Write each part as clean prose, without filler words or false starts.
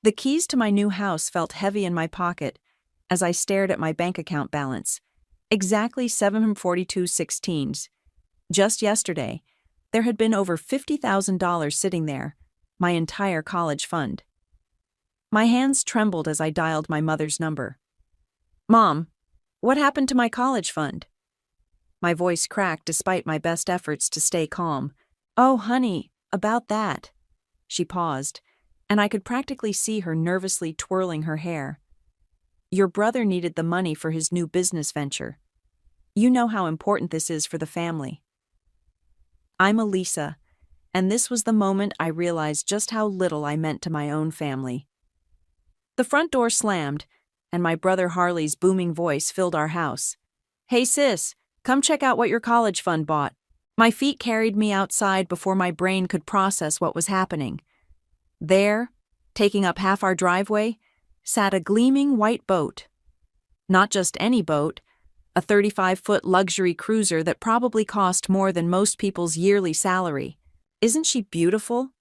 The keys to my new house felt heavy in my pocket as I stared at my bank account balance. Exactly 742.16. Just yesterday, there had been over $50,000 sitting there, my entire college fund. My hands trembled as I dialed my mother's number. "Mom, what happened to my college fund?" My voice cracked despite my best efforts to stay calm. "Oh, honey, about that." She paused, and I could practically see her nervously twirling her hair. "Your brother needed the money for his new business venture. You know how important this is for the family." I'm Elisa, and this was the moment I realized just how little I meant to my own family. The front door slammed, and my brother Harley's booming voice filled our house. "Hey sis, come check out what your college fund bought." My feet carried me outside before my brain could process what was happening. There, taking up half our driveway, sat a gleaming white boat. Not just any boat, a 35-foot luxury cruiser that probably cost more than most people's yearly salary. "Isn't she beautiful?"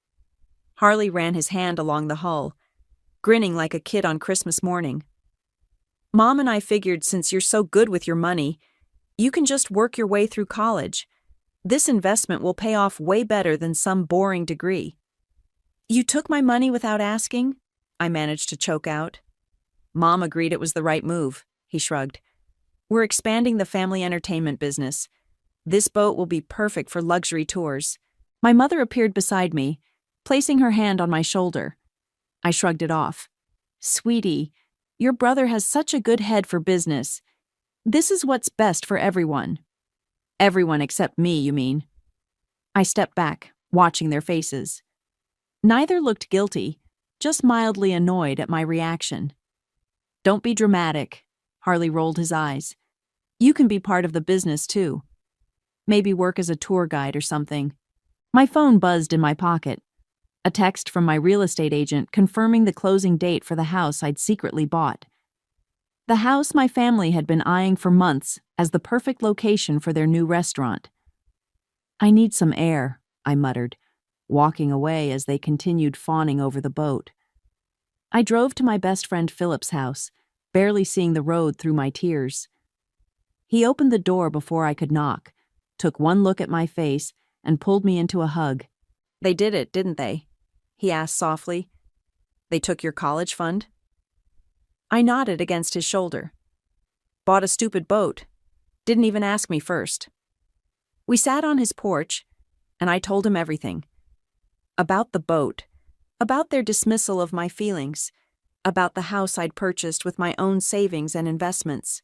Harley ran his hand along the hull, grinning like a kid on Christmas morning. "Mom and I figured since you're so good with your money, you can just work your way through college. This investment will pay off way better than some boring degree." "You took my money without asking?" I managed to choke out. "Mom agreed it was the right move," he shrugged. "We're expanding the family entertainment business. This boat will be perfect for luxury tours." My mother appeared beside me, placing her hand on my shoulder. I shrugged it off. "Sweetie, your brother has such a good head for business. This is what's best for everyone." "Everyone except me, you mean?" I stepped back, watching their faces. Neither looked guilty, just mildly annoyed at my reaction. "Don't be dramatic," Harley rolled his eyes. "You can be part of the business, too. Maybe work as a tour guide or something." My phone buzzed in my pocket. A text from my real estate agent confirming the closing date for the house I'd secretly bought. The house my family had been eyeing for months as the perfect location for their new restaurant. "I need some air," I muttered, walking away as they continued fawning over the boat. I drove to my best friend Philip's house, barely seeing the road through my tears. He opened the door before I could knock, took one look at my face, and pulled me into a hug. "They did it, didn't they?" he asked softly. "They took your college fund?" I nodded against his shoulder. "Bought a stupid boat. Didn't even ask me first." We sat on his porch, and I told him everything. About the boat, about their dismissal of my feelings, about the house I'd purchased with my own savings and investments.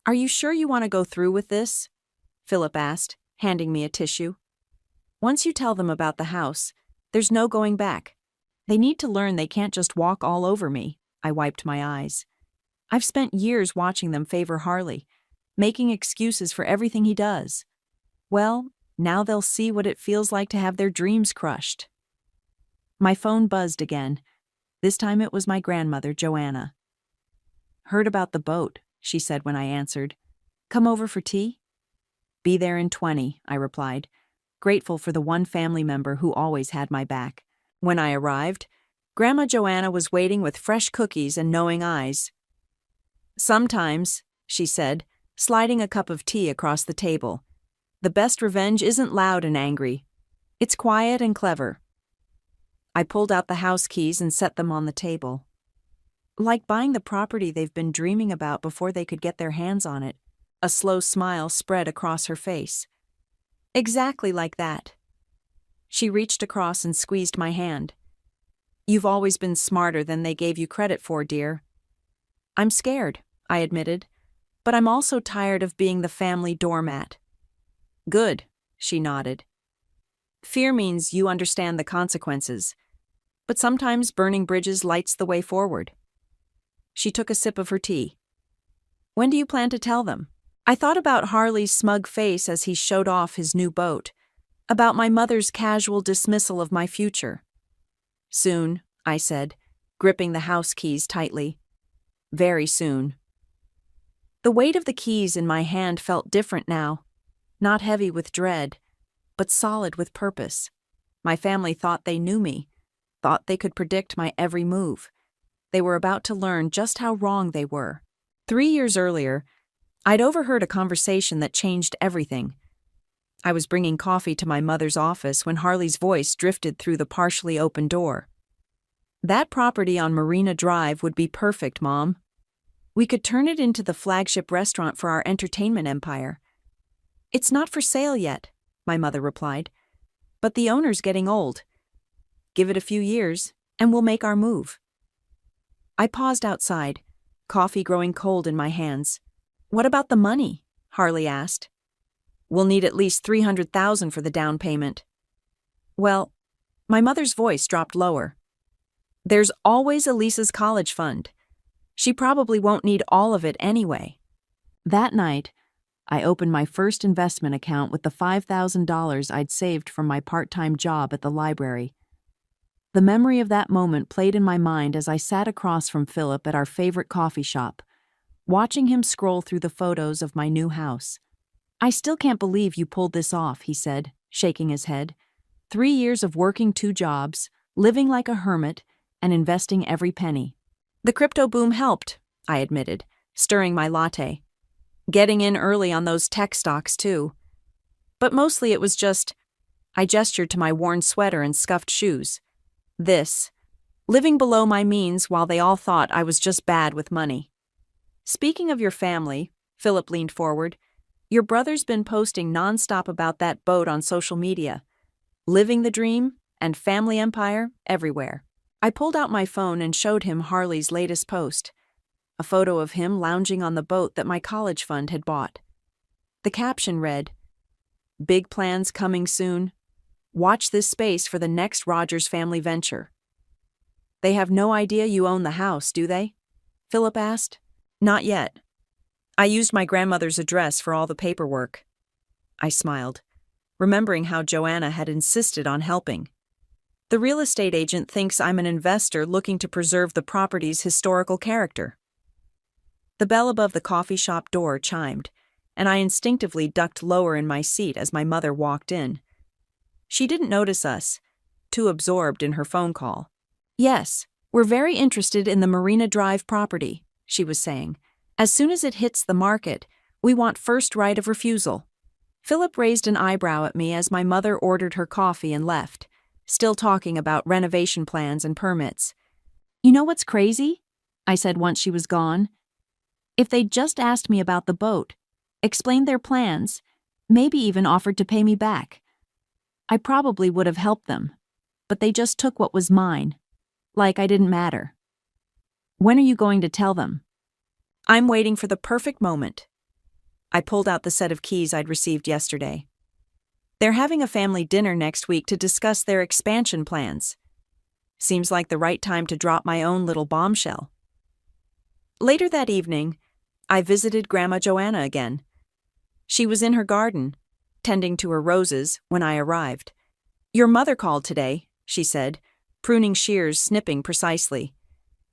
"Are you sure you want to go through with this?" Philip asked, handing me a tissue. "Once you tell them about the house, there's no going back. They need to learn they can't just walk all over me." I wiped my eyes. "I've spent years watching them favor Harley, making excuses for everything he does. Well, now they'll see what it feels like to have their dreams crushed." My phone buzzed again. This time it was my grandmother, Joanna. "Heard about the boat," she said when I answered. "Come over for tea?" "Be there in 20, I replied, grateful for the one family member who always had my back. When I arrived, Grandma Joanna was waiting with fresh cookies and knowing eyes. "Sometimes," she said, sliding a cup of tea across the table, "the best revenge isn't loud and angry. It's quiet and clever." I pulled out the house keys and set them on the table. "Like buying the property they've been dreaming about before they could get their hands on it." A slow smile spread across her face. "Exactly like that." She reached across and squeezed my hand. "You've always been smarter than they gave you credit for, dear." "I'm scared," I admitted, "but I'm also tired of being the family doormat." "Good," she nodded. "Fear means you understand the consequences, but sometimes burning bridges lights the way forward." She took a sip of her tea. "When do you plan to tell them?" I thought about Harley's smug face as he showed off his new boat, about my mother's casual dismissal of my future. "Soon," I said, gripping the house keys tightly. "Very soon." The weight of the keys in my hand felt different now, not heavy with dread, but solid with purpose. My family thought they knew me, thought they could predict my every move. They were about to learn just how wrong they were. 3 years earlier, I'd overheard a conversation that changed everything. I was bringing coffee to my mother's office when Harley's voice drifted through the partially open door. "That property on Marina Drive would be perfect, Mom. We could turn it into the flagship restaurant for our entertainment empire." "It's not for sale yet," my mother replied, "but the owner's getting old. Give it a few years, and we'll make our move." I paused outside, coffee growing cold in my hands. "What about the money?" Harley asked. "We'll need at least $300,000 for the down payment." "Well," my mother's voice dropped lower. "There's always Elisa's college fund. She probably won't need all of it anyway." That night, I opened my first investment account with the $5,000 I'd saved from my part-time job at the library. The memory of that moment played in my mind as I sat across from Philip at our favorite coffee shop, watching him scroll through the photos of my new house. "I still can't believe you pulled this off," he said, shaking his head. 3 years of working 2 jobs, living like a hermit, and investing every penny." "The crypto boom helped," I admitted, stirring my latte. "Getting in early on those tech stocks, too. But mostly it was just," I gestured to my worn sweater and scuffed shoes, living below my means while they all thought I was just bad with money." "Speaking of your family," Philip leaned forward, "your brother's been posting nonstop about that boat on social media. Living the dream and family empire everywhere." I pulled out my phone and showed him Harley's latest post, a photo of him lounging on the boat that my college fund had bought. The caption read, "Big plans coming soon. Watch this space for the next Rogers family venture." "They have no idea you own the house, do they?" Philip asked. "Not yet. I used my grandmother's address for all the paperwork." I smiled, remembering how Joanna had insisted on helping. "The real estate agent thinks I'm an investor looking to preserve the property's historical character." The bell above the coffee shop door chimed, and I instinctively ducked lower in my seat as my mother walked in. She didn't notice us, too absorbed in her phone call. "Yes, we're very interested in the Marina Drive property," she was saying. "As soon as it hits the market, we want first right of refusal." Philip raised an eyebrow at me as my mother ordered her coffee and left, still talking about renovation plans and permits. "You know what's crazy?" I said once she was gone. "If they'd just asked me about the boat, explained their plans, maybe even offered to pay me back, I probably would have helped them, but they just took what was mine, like I didn't matter." "When are you going to tell them?" "I'm waiting for the perfect moment." I pulled out the set of keys I'd received yesterday. "They're having a family dinner next week to discuss their expansion plans. Seems like the right time to drop my own little bombshell." Later that evening, I visited Grandma Joanna again. She was in her garden, tending to her roses, when I arrived. "Your mother called today," she said, pruning shears snipping precisely.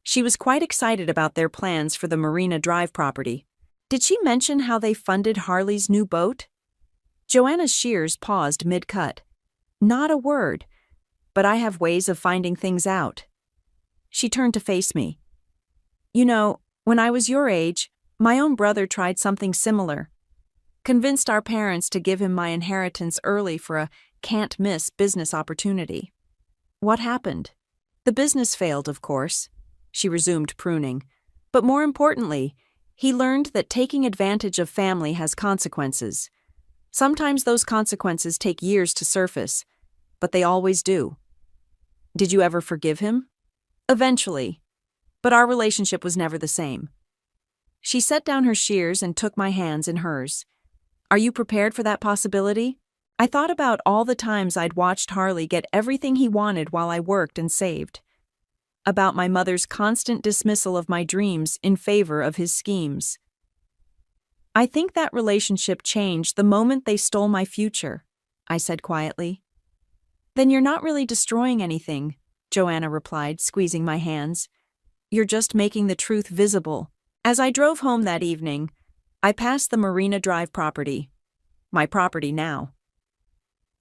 She was quite excited about their plans for the Marina Drive property. "Did she mention how they funded Harley's new boat?" Joanna's shears paused mid-cut. "Not a word, but I have ways of finding things out." She turned to face me. "You know, when I was your age, my own brother tried something similar. Convinced our parents to give him my inheritance early for a can't-miss business opportunity. What happened? The business failed, of course," she resumed pruning. "But more importantly, he learned that taking advantage of family has consequences. Sometimes those consequences take years to surface, but they always do." "Did you ever forgive him?" "Eventually, but our relationship was never the same." She set down her shears and took my hands in hers. "Are you prepared for that possibility?" I thought about all the times I'd watched Harley get everything he wanted while I worked and saved. About my mother's constant dismissal of my dreams in favor of his schemes. "I think that relationship changed the moment they stole my future," I said quietly. "Then you're not really destroying anything," Joanna replied, squeezing my hands. "You're just making the truth visible." As I drove home that evening, I passed the Marina Drive property. My property now.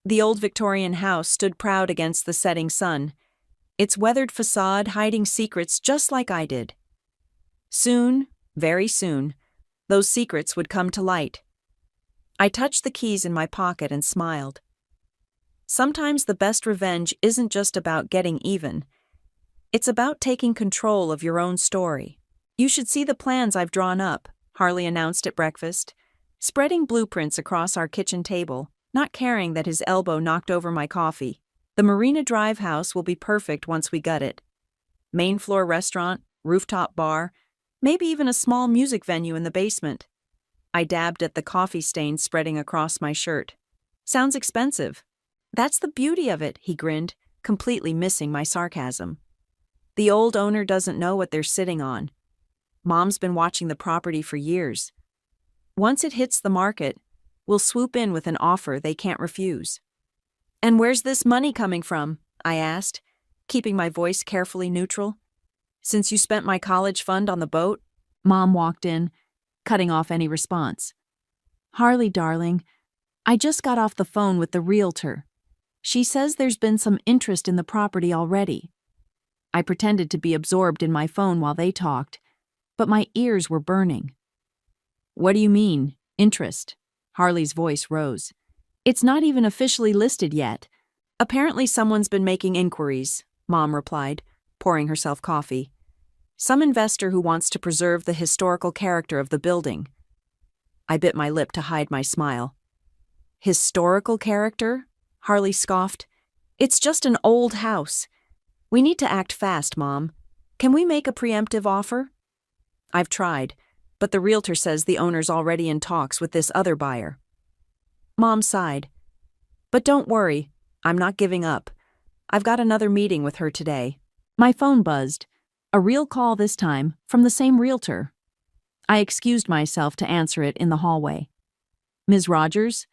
The old Victorian house stood proud against the setting sun, its weathered facade hiding secrets just like I did. Soon, very soon, those secrets would come to light. I touched the keys in my pocket and smiled. Sometimes the best revenge isn't just about getting even. It's about taking control of your own story. You should see the plans I've drawn up, Harley announced at breakfast, spreading blueprints across our kitchen table, not caring that his elbow knocked over my coffee. The Marina Drive house will be perfect once we gut it. Main floor restaurant, rooftop bar, maybe even a small music venue in the basement. I dabbed at the coffee stains spreading across my shirt. Sounds expensive. That's the beauty of it, he grinned, completely missing my sarcasm. The old owner doesn't know what they're sitting on. Mom's been watching the property for years. Once it hits the market, we'll swoop in with an offer they can't refuse. And where's this money coming from? I asked, keeping my voice carefully neutral. Since you spent my college fund on the boat? Mom walked in, cutting off any response. Harley, darling, I just got off the phone with the realtor. She says there's been some interest in the property already. I pretended to be absorbed in my phone while they talked, but my ears were burning. What do you mean, interest? Harley's voice rose. It's not even officially listed yet. Apparently someone's been making inquiries, Mom replied, pouring herself coffee. Some investor who wants to preserve the historical character of the building. I bit my lip to hide my smile. Historical character? Harley scoffed. It's just an old house. We need to act fast, Mom. Can we make a preemptive offer? I've tried, but the realtor says the owner's already in talks with this other buyer. Mom sighed. But don't worry, I'm not giving up. I've got another meeting with her today. My phone buzzed. A real call this time, from the same realtor. I excused myself to answer it in the hallway. Ms. Rogers?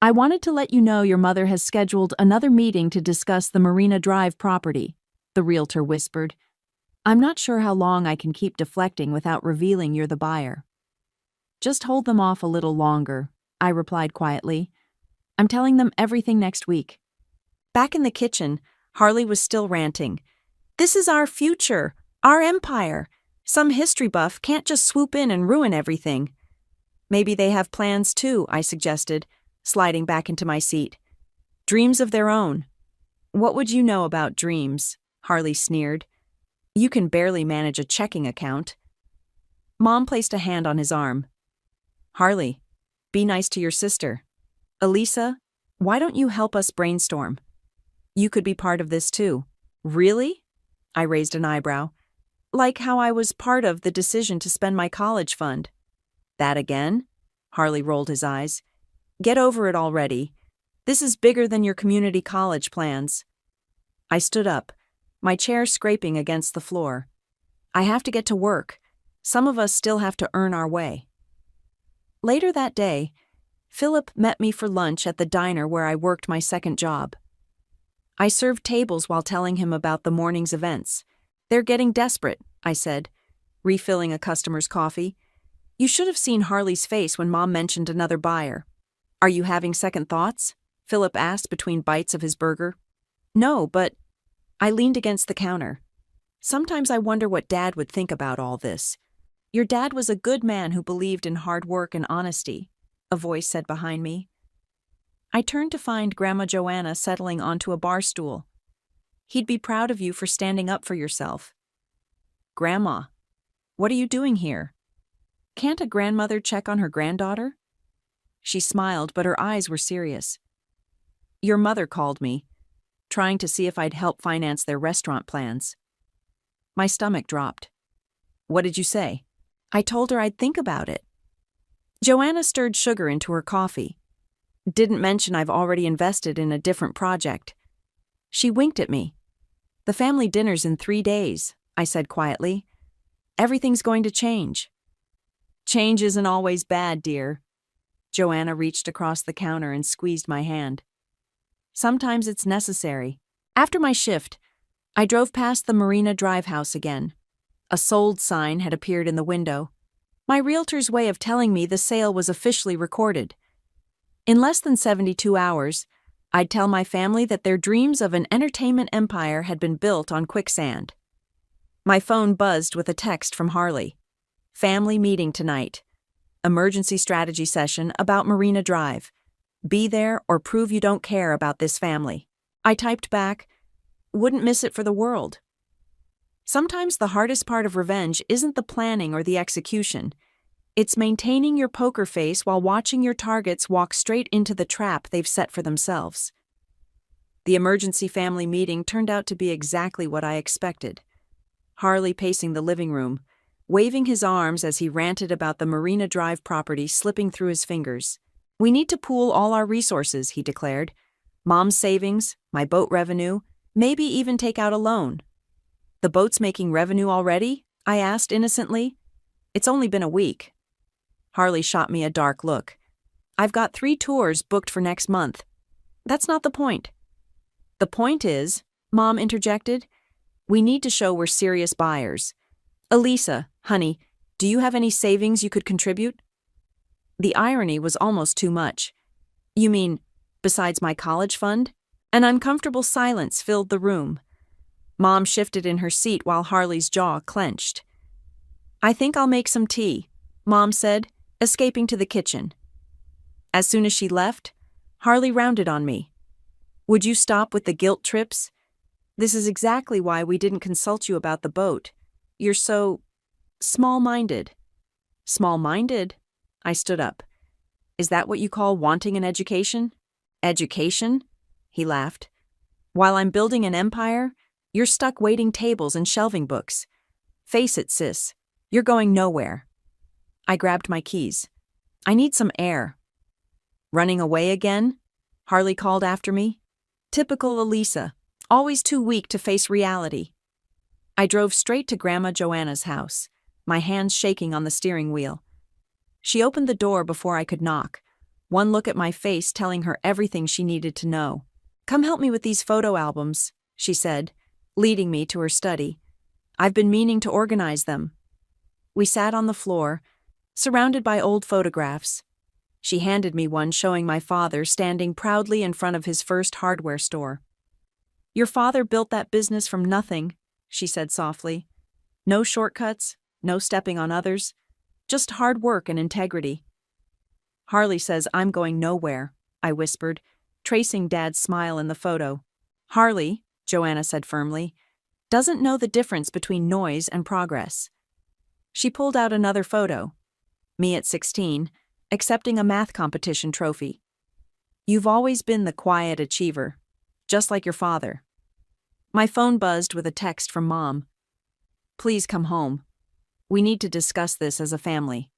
I wanted to let you know your mother has scheduled another meeting to discuss the Marina Drive property, the realtor whispered. I'm not sure how long I can keep deflecting without revealing you're the buyer. Just hold them off a little longer, I replied quietly. I'm telling them everything next week. Back in the kitchen, Harley was still ranting. This is our future, our empire. Some history buff can't just swoop in and ruin everything. Maybe they have plans too, I suggested, sliding back into my seat. Dreams of their own. What would you know about dreams? Harley sneered. You can barely manage a checking account. Mom placed a hand on his arm. Harley, be nice to your sister. Elisa, why don't you help us brainstorm? You could be part of this too. Really? I raised an eyebrow. Like how I was part of the decision to spend my college fund. That again? Harley rolled his eyes. Get over it already. This is bigger than your community college plans. I stood up, my chair scraping against the floor. I have to get to work. Some of us still have to earn our way. Later that day, Philip met me for lunch at the diner where I worked my second job. I served tables while telling him about the morning's events. They're getting desperate, I said, refilling a customer's coffee. You should have seen Harley's face when Mom mentioned another buyer. Are you having second thoughts? Philip asked between bites of his burger. No, but I leaned against the counter. Sometimes I wonder what Dad would think about all this. Your dad was a good man who believed in hard work and honesty, a voice said behind me. I turned to find Grandma Joanna settling onto a bar stool. He'd be proud of you for standing up for yourself. Grandma, what are you doing here? Can't a grandmother check on her granddaughter? She smiled, but her eyes were serious. Your mother called me, trying to see if I'd help finance their restaurant plans. My stomach dropped. What did you say? I told her I'd think about it. Joanna stirred sugar into her coffee. Didn't mention I've already invested in a different project. She winked at me. The family dinner's in 3 days, I said quietly. Everything's going to change. Change isn't always bad, dear. Joanna reached across the counter and squeezed my hand. Sometimes it's necessary. After my shift, I drove past the Marina Drive house again. A sold sign had appeared in the window. My realtor's way of telling me the sale was officially recorded. In less than 72 hours, I'd tell my family that their dreams of an entertainment empire had been built on quicksand. My phone buzzed with a text from Harley. Family meeting tonight. Emergency strategy session about Marina Drive. Be there or prove you don't care about this family. I typed back, wouldn't miss it for the world. Sometimes the hardest part of revenge isn't the planning or the execution. It's maintaining your poker face while watching your targets walk straight into the trap they've set for themselves. The emergency family meeting turned out to be exactly what I expected. Harley pacing the living room, waving his arms as he ranted about the Marina Drive property slipping through his fingers. We need to pool all our resources, he declared. Mom's savings, my boat revenue, maybe even take out a loan. The boat's making revenue already? I asked innocently. It's only been a week. Harley shot me a dark look. I've got 3 tours booked for next month. That's not the point. The point is, Mom interjected, we need to show we're serious buyers. Elisa, honey, do you have any savings you could contribute? The irony was almost too much. You mean, besides my college fund? An uncomfortable silence filled the room. Mom shifted in her seat while Harley's jaw clenched. I think I'll make some tea, Mom said, escaping to the kitchen. As soon as she left, Harley rounded on me. Would you stop with the guilt trips? This is exactly why we didn't consult you about the boat. You're so small-minded. Small-minded? I stood up. Is that what you call wanting an education? Education? He laughed. While I'm building an empire, you're stuck waiting tables and shelving books. Face it, sis. You're going nowhere. I grabbed my keys. I need some air. Running away again? Harley called after me. Typical Elisa, always too weak to face reality. I drove straight to Grandma Joanna's house, my hands shaking on the steering wheel. She opened the door before I could knock, one look at my face telling her everything she needed to know. Come help me with these photo albums, she said, leading me to her study. I've been meaning to organize them. We sat on the floor, surrounded by old photographs. She handed me one showing my father standing proudly in front of his first hardware store. Your father built that business from nothing, she said softly. No shortcuts, no stepping on others, just hard work and integrity. Harley says I'm going nowhere, I whispered, tracing Dad's smile in the photo. Harley, Joanna said firmly, doesn't know the difference between noise and progress. She pulled out another photo. Me at 16, accepting a math competition trophy. You've always been the quiet achiever, just like your father. My phone buzzed with a text from Mom. Please come home. We need to discuss this as a family.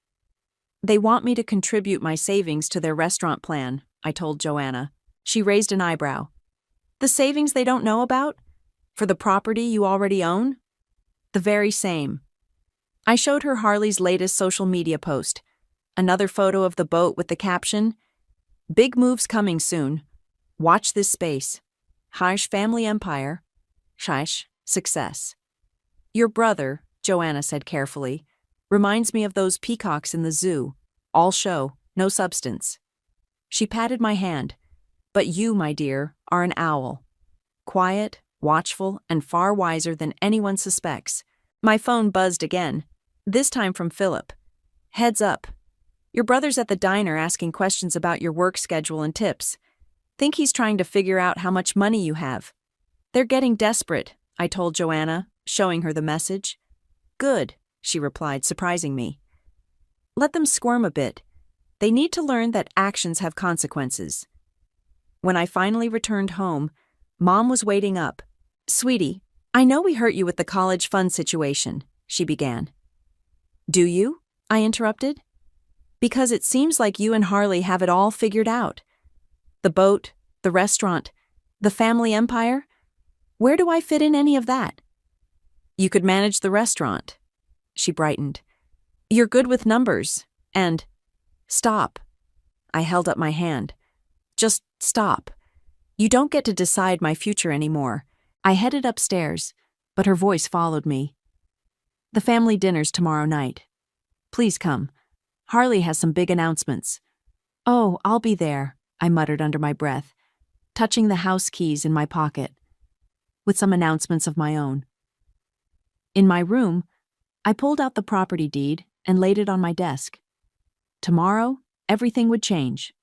They want me to contribute my savings to their restaurant plan, I told Joanna. She raised an eyebrow. The savings they don't know about? For the property you already own? The very same. I showed her Harley's latest social media post. Another photo of the boat with the caption, Big moves coming soon. Watch this space. Haish family empire. Haish success. Your brother, Joanna said carefully, reminds me of those peacocks in the zoo. All show, no substance. She patted my hand. But you, my dear, are an owl. Quiet, watchful, and far wiser than anyone suspects. My phone buzzed again, this time from Philip. Heads up. Your brother's at the diner asking questions about your work schedule and tips. Think he's trying to figure out how much money you have. They're getting desperate, I told Joanna, showing her the message. Good, she replied, surprising me. Let them squirm a bit. They need to learn that actions have consequences. When I finally returned home, Mom was waiting up. Sweetie, I know we hurt you with the college fund situation, she began. Do you? I interrupted. Because it seems like you and Harley have it all figured out. The boat, the restaurant, the family empire. Where do I fit in any of that? You could manage the restaurant. She brightened. You're good with numbers. And stop. I held up my hand. Just stop. You don't get to decide my future anymore. I headed upstairs, but her voice followed me. The family dinner's tomorrow night. Please come. Harley has some big announcements. Oh, I'll be there, I muttered under my breath. touching the house keys in my pocket, with some announcements of my own. In my room, I pulled out the property deed and laid it on my desk. Tomorrow, everything would change.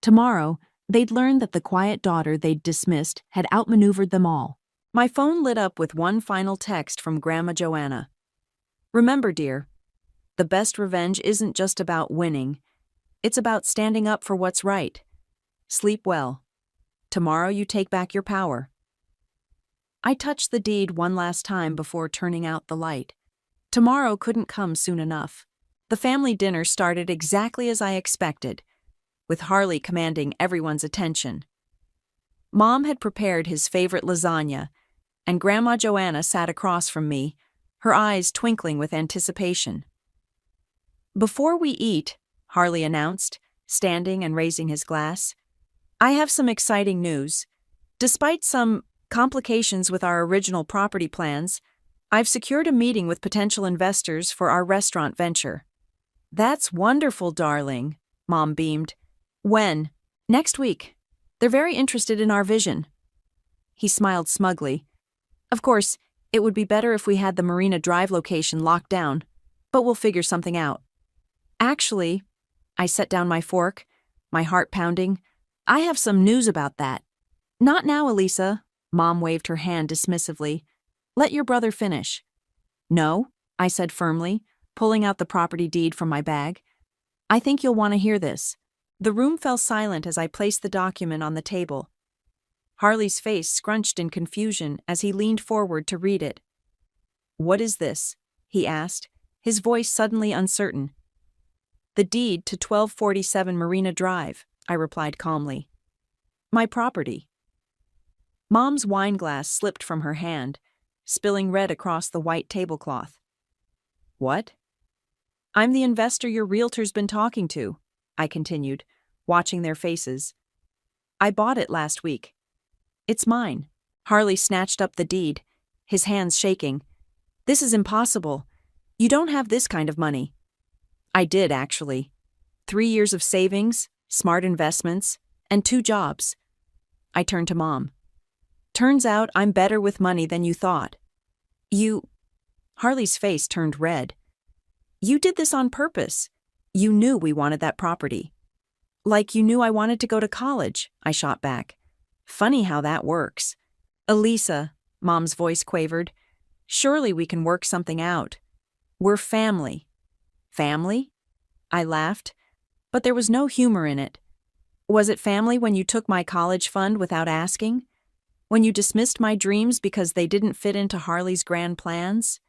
Tomorrow, they'd learn that the quiet daughter they'd dismissed had outmaneuvered them all. My phone lit up with one final text from Grandma Joanna. Remember, dear, the best revenge isn't just about winning. It's about standing up for what's right. Sleep well. Tomorrow you take back your power. I touched the deed one last time before turning out the light. Tomorrow couldn't come soon enough. The family dinner started exactly as I expected, with Harley commanding everyone's attention. Mom had prepared his favorite lasagna, and Grandma Joanna sat across from me, her eyes twinkling with anticipation. Before we eat, Harley announced, standing and raising his glass, I have some exciting news. Despite some complications with our original property plans, I've secured a meeting with potential investors for our restaurant venture. That's wonderful, darling, Mom beamed. When? Next week. They're very interested in our vision. He smiled smugly. Of course, it would be better if we had the Marina Drive location locked down, but we'll figure something out. Actually, I set down my fork, my heart pounding. I have some news about that. Not now, Elisa. Mom waved her hand dismissively. Let your brother finish. No, I said firmly, pulling out the property deed from my bag. I think you'll want to hear this. The room fell silent as I placed the document on the table. Harley's face scrunched in confusion as he leaned forward to read it. What is this? He asked, his voice suddenly uncertain. The deed to 1247 Marina Drive, I replied calmly. My property. Mom's wine glass slipped from her hand, spilling red across the white tablecloth. What? I'm the investor your realtor's been talking to, I continued, watching their faces. I bought it last week. It's mine. Harley snatched up the deed, his hands shaking. This is impossible. You don't have this kind of money. I did, actually. 3 years of savings, smart investments, and 2 jobs. I turned to Mom. Turns out I'm better with money than you thought. Harley's face turned red. You did this on purpose. You knew we wanted that property. Like you knew I wanted to go to college, I shot back. Funny how that works. Elisa, Mom's voice quavered. Surely we can work something out. We're family. Family? I laughed, but there was no humor in it. Was it family when you took my college fund without asking? When you dismissed my dreams because they didn't fit into Harley's grand plans?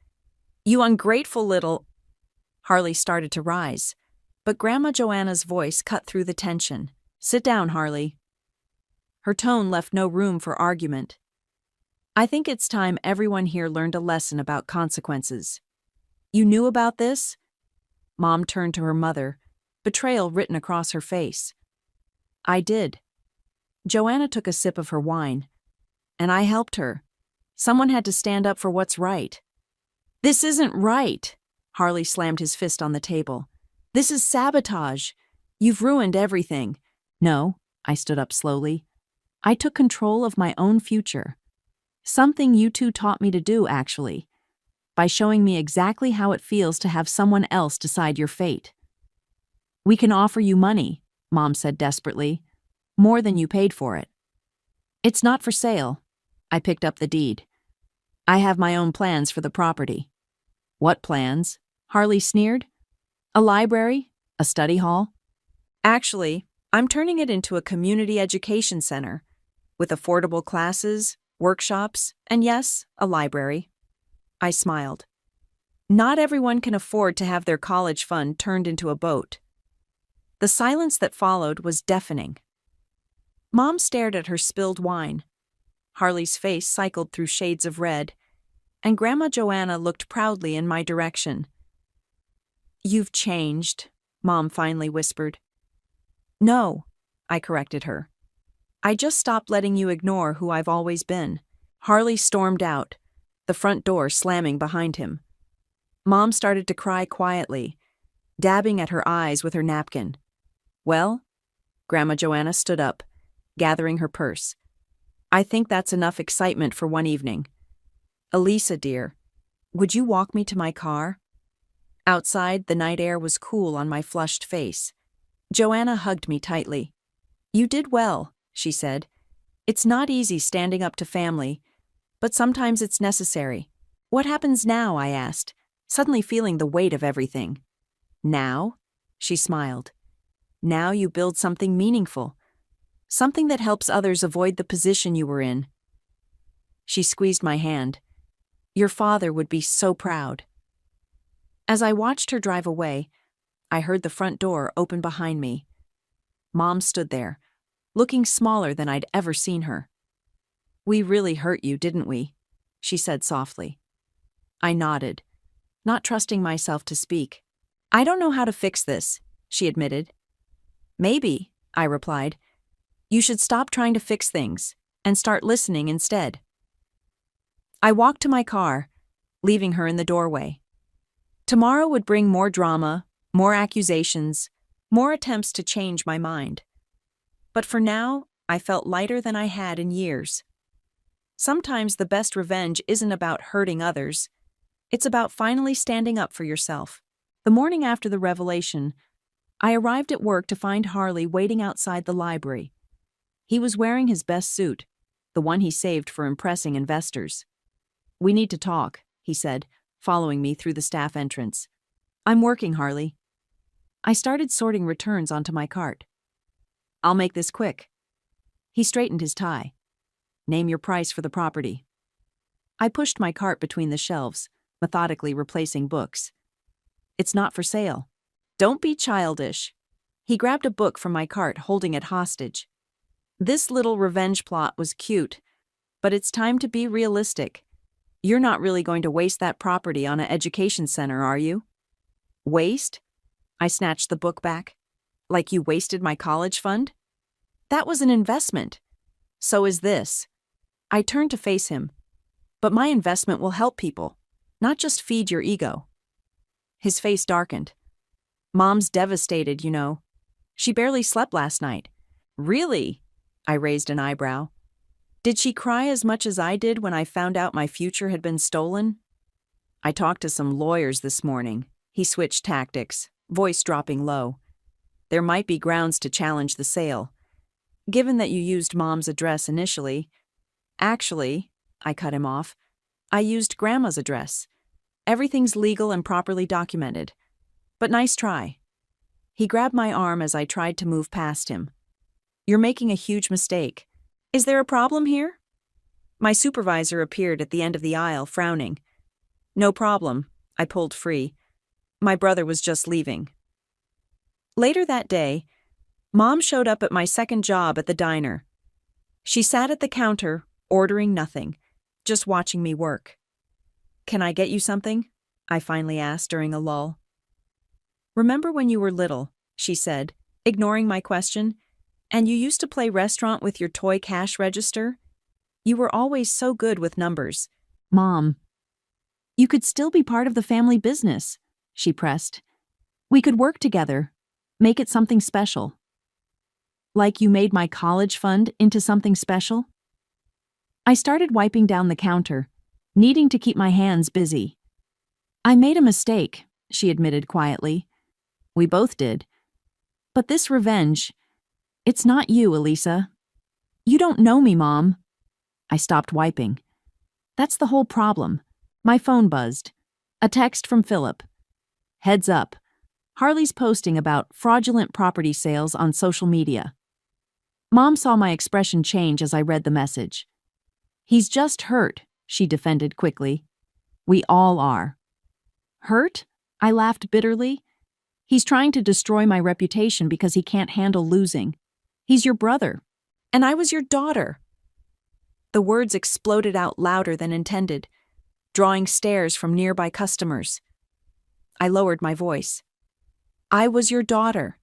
You ungrateful little... Harley started to rise, but Grandma Joanna's voice cut through the tension. Sit down, Harley. Her tone left no room for argument. I think it's time everyone here learned a lesson about consequences. You knew about this? Mom turned to her mother, betrayal written across her face. I did. Joanna took a sip of her wine. And I helped her. Someone had to stand up for what's right. This isn't right. Harley slammed his fist on the table. This is sabotage. You've ruined everything. No, I stood up slowly. I took control of my own future. Something you two taught me to do, actually, by showing me exactly how it feels to have someone else decide your fate. We can offer you money, Mom said desperately, more than you paid for it. It's not for sale. I picked up the deed. I have my own plans for the property. What plans? Harley sneered. A library? A study hall? Actually, I'm turning it into a community education center, with affordable classes, workshops, and yes, a library. I smiled. Not everyone can afford to have their college fund turned into a boat. The silence that followed was deafening. Mom stared at her spilled wine. Harley's face cycled through shades of red, and Grandma Joanna looked proudly in my direction. You've changed, Mom finally whispered. No, I corrected her. I just stopped letting you ignore who I've always been. Harley stormed out, the front door slamming behind him. Mom started to cry quietly, dabbing at her eyes with her napkin. Well? Grandma Joanna stood up. gathering her purse. I think that's enough excitement for one evening. Elisa, dear, would you walk me to my car? Outside, the night air was cool on my flushed face. Joanna hugged me tightly. You did well, she said. It's not easy standing up to family, but sometimes it's necessary. What happens now? I asked, suddenly feeling the weight of everything. Now? She smiled. Now you build something meaningful. Something that helps others avoid the position you were in. She squeezed my hand. Your father would be so proud. As I watched her drive away, I heard the front door open behind me. Mom stood there, looking smaller than I'd ever seen her. We really hurt you, didn't we? She said softly. I nodded, not trusting myself to speak. I don't know how to fix this, she admitted. Maybe, I replied. You should stop trying to fix things and start listening instead. I walked to my car, leaving her in the doorway. Tomorrow would bring more drama, more accusations, more attempts to change my mind. But for now, I felt lighter than I had in years. Sometimes the best revenge isn't about hurting others. It's about finally standing up for yourself. The morning after the revelation, I arrived at work to find Harley waiting outside the library. He was wearing his best suit, the one he saved for impressing investors. We need to talk, he said, following me through the staff entrance. I'm working, Harley. I started sorting returns onto my cart. I'll make this quick. He straightened his tie. Name your price for the property. I pushed my cart between the shelves, methodically replacing books. It's not for sale. Don't be childish. He grabbed a book from my cart, holding it hostage. This little revenge plot was cute, but it's time to be realistic. You're not really going to waste that property on an education center, are you? Waste? I snatched the book back. Like you wasted my college fund? That was an investment. So is this. I turned to face him. But my investment will help people, not just feed your ego. His face darkened. Mom's devastated, you know. She barely slept last night. Really? I raised an eyebrow. Did she cry as much as I did when I found out my future had been stolen? I talked to some lawyers this morning. He switched tactics, voice dropping low. There might be grounds to challenge the sale. Given that you used Mom's address initially. Actually, I cut him off, I used Grandma's address. Everything's legal and properly documented. But nice try. He grabbed my arm as I tried to move past him. You're making a huge mistake. Is there a problem here? My supervisor appeared at the end of the aisle, frowning. No problem, I pulled free. My brother was just leaving. Later that day, Mom showed up at my second job at the diner. She sat at the counter, ordering nothing, just watching me work. Can I get you something? I finally asked during a lull. Remember when you were little, she said, ignoring my question, and you used to play restaurant with your toy cash register? You were always so good with numbers. Mom, you could still be part of the family business, she pressed. We could work together, make it something special. Like you made my college fund into something special? I started wiping down the counter, needing to keep my hands busy. I made a mistake, she admitted quietly. We both did. But this revenge, it's not you, Elisa. You don't know me, Mom. I stopped wiping. That's the whole problem. My phone buzzed. A text from Philip. Heads up. Harley's posting about fraudulent property sales on social media. Mom saw my expression change as I read the message. He's just hurt, she defended quickly. We all are. Hurt? I laughed bitterly. He's trying to destroy my reputation because he can't handle losing. He's your brother. And I was your daughter. The words exploded out louder than intended, drawing stares from nearby customers. I lowered my voice. I was your daughter,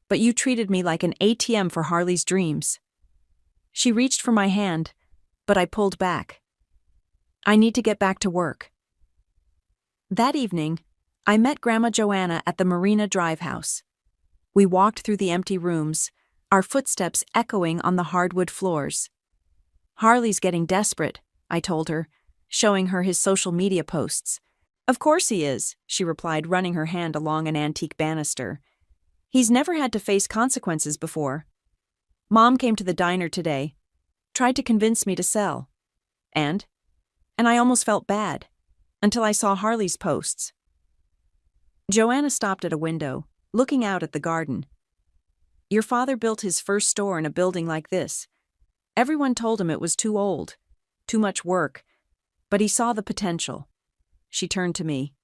but you treated me like an ATM for Harley's dreams. She reached for my hand, but I pulled back. I need to get back to work. That evening, I met Grandma Joanna at the Marina Drive house. We walked through the empty rooms, our footsteps echoing on the hardwood floors. "Harley's getting desperate," I told her, showing her his social media posts. "Of course he is," she replied, running her hand along an antique banister. "He's never had to face consequences before. Mom came to the diner today, tried to convince me to sell. And I almost felt bad, until I saw Harley's posts." Joanna stopped at a window, looking out at the garden. "Your father built his first store in a building like this. Everyone told him it was too old, too much work, but he saw the potential." She turned to me.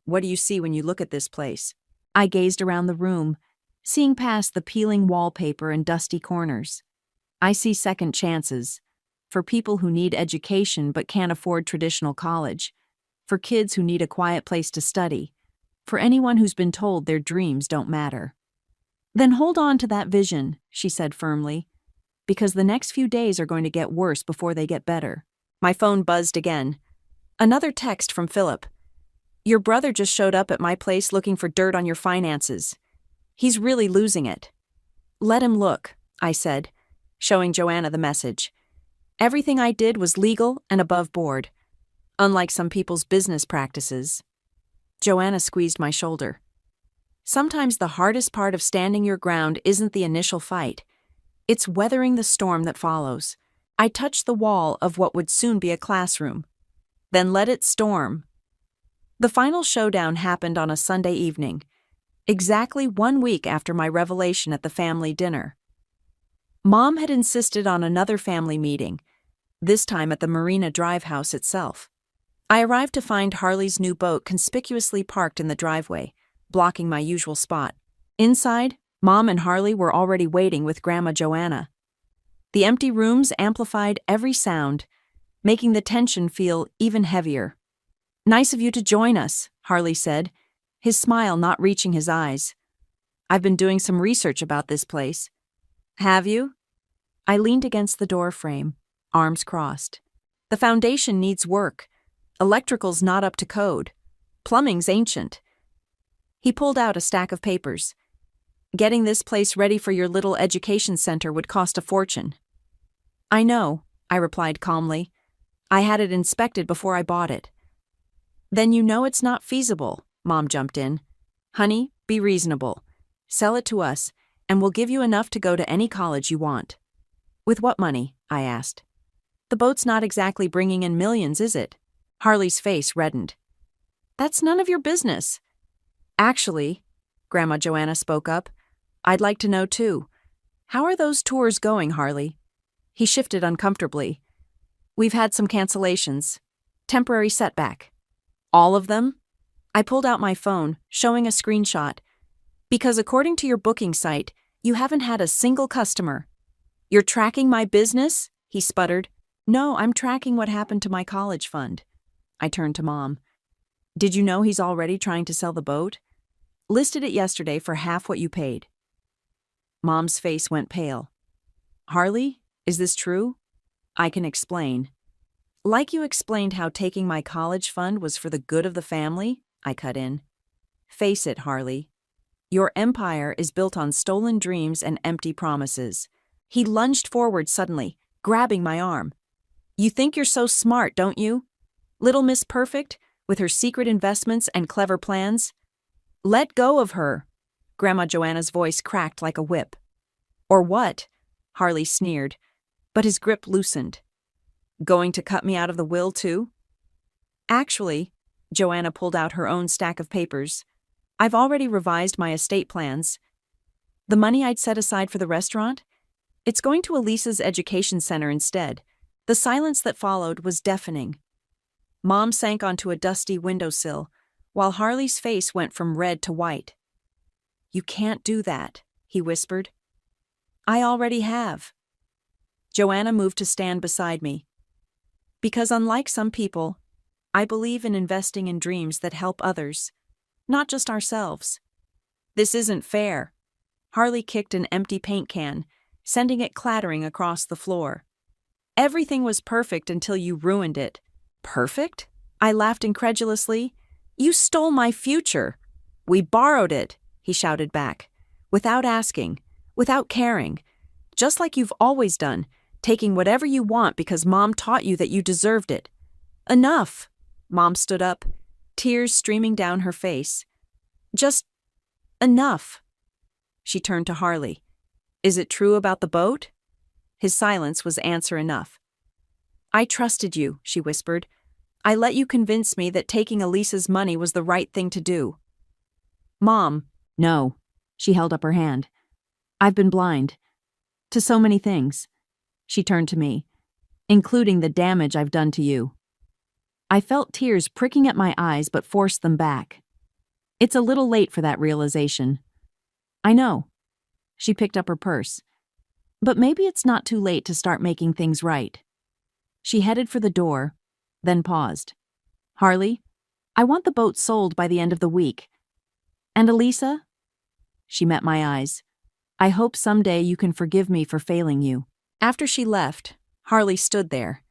"What do you see when you look at this place?" I gazed around the room, seeing past the peeling wallpaper and dusty corners. "I see second chances, for people who need education but can't afford traditional college, for kids who need a quiet place to study, for anyone who's been told their dreams don't matter." "Then hold on to that vision," she said firmly, "because the next few days are going to get worse before they get better." My phone buzzed again. Another text from Philip. "Your brother just showed up at my place looking for dirt on your finances. He's really losing it." "Let him look," I said, showing Joanna the message. "Everything I did was legal and above board, unlike some people's business practices." Joanna squeezed my shoulder. "Sometimes the hardest part of standing your ground isn't the initial fight. It's weathering the storm that follows." I touched the wall of what would soon be a classroom. "Then let it storm." The final showdown happened on a Sunday evening, exactly 1 week after my revelation at the family dinner. Mom had insisted on another family meeting, this time at the Marina Drive house itself. I arrived to find Harley's new boat conspicuously parked in the driveway, blocking my usual spot. Inside, Mom and Harley were already waiting with Grandma Joanna. The empty rooms amplified every sound, making the tension feel even heavier. "Nice of you to join us," Harley said, his smile not reaching his eyes. "I've been doing some research about this place." "Have you?" I leaned against the door frame, arms crossed. "The foundation needs work. Electrical's not up to code. Plumbing's ancient." He pulled out a stack of papers. "Getting this place ready for your little education center would cost a fortune." "I know," I replied calmly. "I had it inspected before I bought it." "Then you know it's not feasible," Mom jumped in. "Honey, be reasonable. Sell it to us, and we'll give you enough to go to any college you want." "With what money?" I asked. "The boat's not exactly bringing in millions, is it?" Harley's face reddened. "That's none of your business." "Actually," Grandma Joanna spoke up, "I'd like to know too. How are those tours going, Harley?" He shifted uncomfortably. "We've had some cancellations. Temporary setback." "All of them?" I pulled out my phone, showing a screenshot. "Because according to your booking site, you haven't had a single customer." "You're tracking my business?" he sputtered. "No, I'm tracking what happened to my college fund." I turned to Mom. "Did you know he's already trying to sell the boat? Listed it yesterday for half what you paid." Mom's face went pale. "Harley, is this true?" "I can explain." "Like you explained how taking my college fund was for the good of the family," I cut in. "Face it, Harley. Your empire is built on stolen dreams and empty promises." He lunged forward suddenly, grabbing my arm. "You think you're so smart, don't you? Little Miss Perfect, with her secret investments and clever plans? Let go of her." Grandma Joanna's voice cracked like a whip. "Or what?" Harley sneered, but his grip loosened. "Going to cut me out of the will, too?" "Actually," Joanna pulled out her own stack of papers, "I've already revised my estate plans. The money I'd set aside for the restaurant? It's going to Elisa's education center instead." The silence that followed was deafening. Mom sank onto a dusty windowsill, while Harley's face went from red to white. "You can't do that," he whispered. "I already have." Joanna moved to stand beside me. "Because unlike some people, I believe in investing in dreams that help others, not just ourselves." "This isn't fair." Harley kicked an empty paint can, sending it clattering across the floor. "Everything was perfect until you ruined it." "Perfect?" I laughed incredulously. "You stole my future." "We borrowed it," he shouted back. "Without asking. without caring, just like you've always done, taking whatever you want because Mom taught you that you deserved it. Enough! Mom stood up, tears streaming down her face. Just enough. She turned to Harley. Is it true about the boat? His silence was answer enough. I trusted you, she whispered. I let you convince me that taking Elisa's money was the right thing to do. Mom, no. She held up her hand. I've been blind. To so many things. She turned to me, including the damage I've done to you. I felt tears pricking at my eyes but forced them back. It's a little late for that realization. I know. She picked up her purse. But maybe it's not too late to start making things right. She headed for the door, then paused. Harley, I want the boat sold by the end of the week. And Elisa? She met my eyes. I hope someday you can forgive me for failing you. After she left, Harley stood there,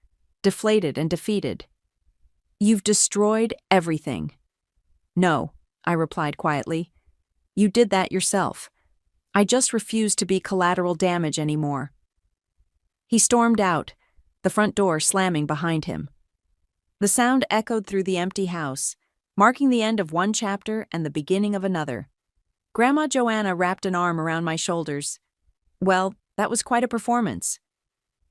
deflated and defeated. You've destroyed everything. No, I replied quietly. You did that yourself. I just refuse to be collateral damage anymore. He stormed out, the front door slamming behind him. The sound echoed through the empty house, marking the end of one chapter and the beginning of another. Grandma Joanna wrapped an arm around my shoulders. Well, that was quite a performance.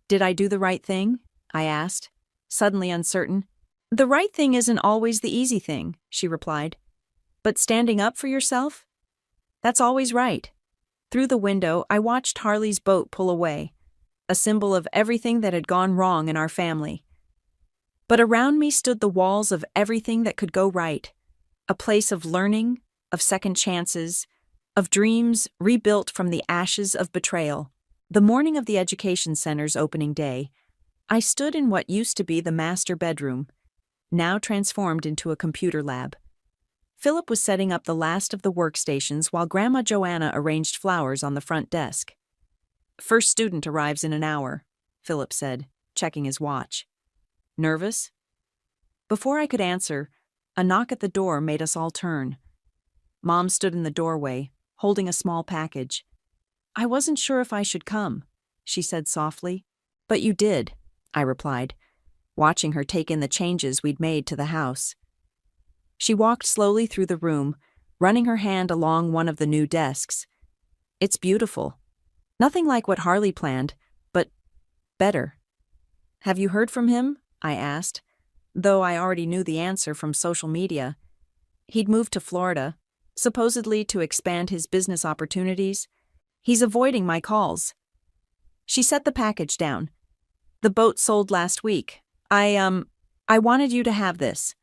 Did I do the right thing? I asked, suddenly uncertain. The right thing isn't always the easy thing, she replied. But standing up for yourself? That's always right. Through the window, I watched Harley's boat pull away, a symbol of everything that had gone wrong in our family. But around me stood the walls of everything that could go right, a place of learning, of second chances, of dreams rebuilt from the ashes of betrayal. The morning of the education center's opening day, I stood in what used to be the master bedroom, now transformed into a computer lab. Philip was setting up the last of the workstations while Grandma Joanna arranged flowers on the front desk. First student arrives in an hour, Philip said, checking his watch. Nervous? Before I could answer, a knock at the door made us all turn. Mom stood in the doorway, holding a small package. I wasn't sure if I should come, she said softly. But you did, I replied, watching her take in the changes we'd made to the house. She walked slowly through the room, running her hand along one of the new desks. It's beautiful. Nothing like what Harley planned, but better. Have you heard from him? I asked, though I already knew the answer from social media. He'd moved to Florida, supposedly to expand his business opportunities. He's avoiding my calls. She set the package down. The boat sold last week. I wanted you to have this.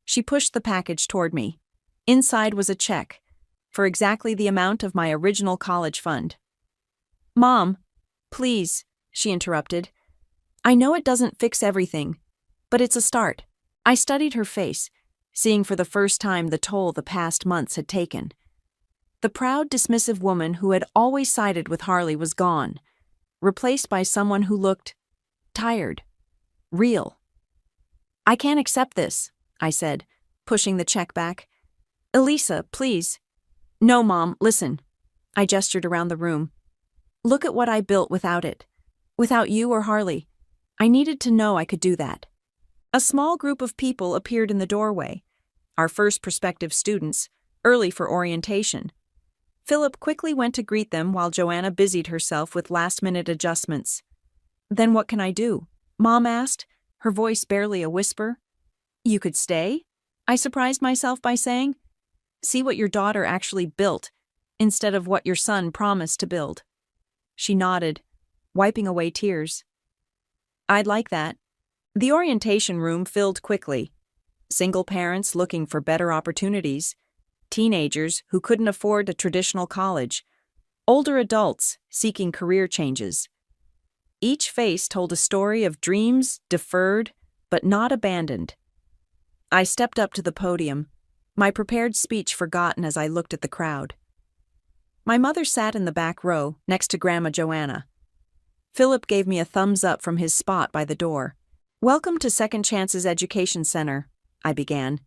She pushed the package toward me. Inside was a check, for exactly the amount of my original college fund. Mom, please, she interrupted. I know it doesn't fix everything, but it's a start. I studied her face, seeing for the first time the toll the past months had taken. The proud, dismissive woman who had always sided with Harley was gone, replaced by someone who looked tired, real. I can't accept this, I said, pushing the check back. Elisa, please. No, Mom, listen. I gestured around the room. Look at what I built without it. Without you or Harley. I needed to know I could do that. A small group of people appeared in the doorway. Our first prospective students, early for orientation. Philip quickly went to greet them while Joanna busied herself with last-minute adjustments. Then what can I do? Mom asked, her voice barely a whisper. You could stay? I surprised myself by saying. See what your daughter actually built, instead of what your son promised to build. She nodded, wiping away tears. I'd like that. The orientation room filled quickly. Single parents looking for better opportunities, teenagers who couldn't afford a traditional college, older adults seeking career changes. Each face told a story of dreams deferred but not abandoned. I stepped up to the podium, my prepared speech forgotten as I looked at the crowd. My mother sat in the back row, next to Grandma Joanna. Philip gave me a thumbs up from his spot by the door. Welcome to Second Chances Education Center, I began.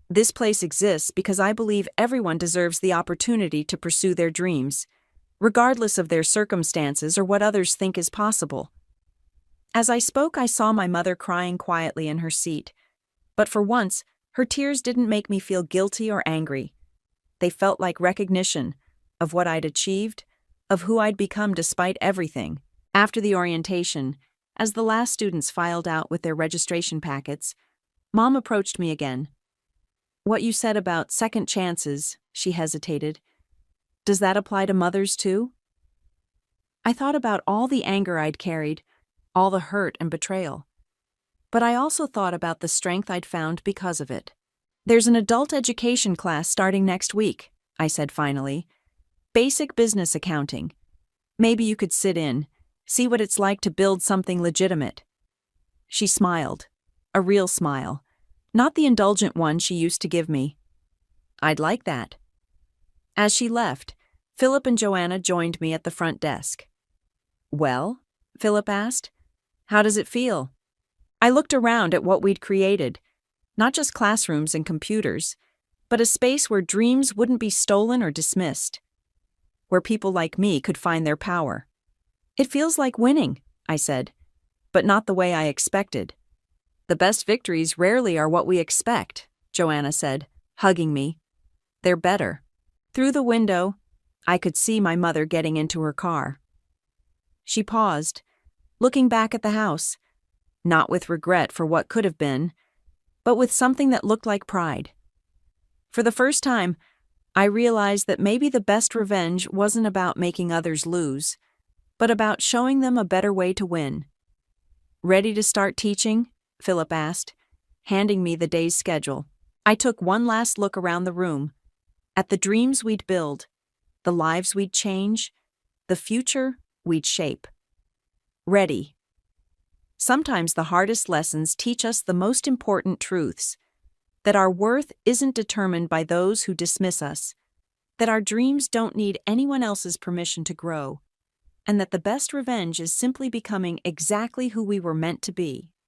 This place exists because I believe everyone deserves the opportunity to pursue their dreams, regardless of their circumstances or what others think is possible. As I spoke, I saw my mother crying quietly in her seat, but for once, her tears didn't make me feel guilty or angry. They felt like recognition of what I'd achieved, of who I'd become despite everything. After the orientation, as the last students filed out with their registration packets, Mom approached me again. "What you said about second chances," she hesitated. "Does that apply to mothers too?" I thought about all the anger I'd carried, all the hurt and betrayal. But I also thought about the strength I'd found because of it. "There's an adult education class starting next week," I said finally. "Basic business accounting. Maybe you could sit in, see what it's like to build something legitimate." She smiled, a real smile, not the indulgent one she used to give me. "I'd like that." As she left, Philip and Joanna joined me at the front desk. "Well?" Philip asked. "How does it feel?" I looked around at what we'd created, not just classrooms and computers, but a space where dreams wouldn't be stolen or dismissed, where people like me could find their power. "It feels like winning," I said, "but not the way I expected." "The best victories rarely are what we expect," Joanna said, hugging me. "They're better." Through the window, I could see my mother getting into her car. She paused, looking back at the house, not with regret for what could have been, but with something that looked like pride. For the first time, I realized that maybe the best revenge wasn't about making others lose, but about showing them a better way to win. "Ready to start teaching?" Philip asked, handing me the day's schedule. I took one last look around the room, at the dreams we'd build, the lives we'd change, the future we'd shape. Ready. Sometimes the hardest lessons teach us the most important truths, that our worth isn't determined by those who dismiss us, that our dreams don't need anyone else's permission to grow, and that the best revenge is simply becoming exactly who we were meant to be.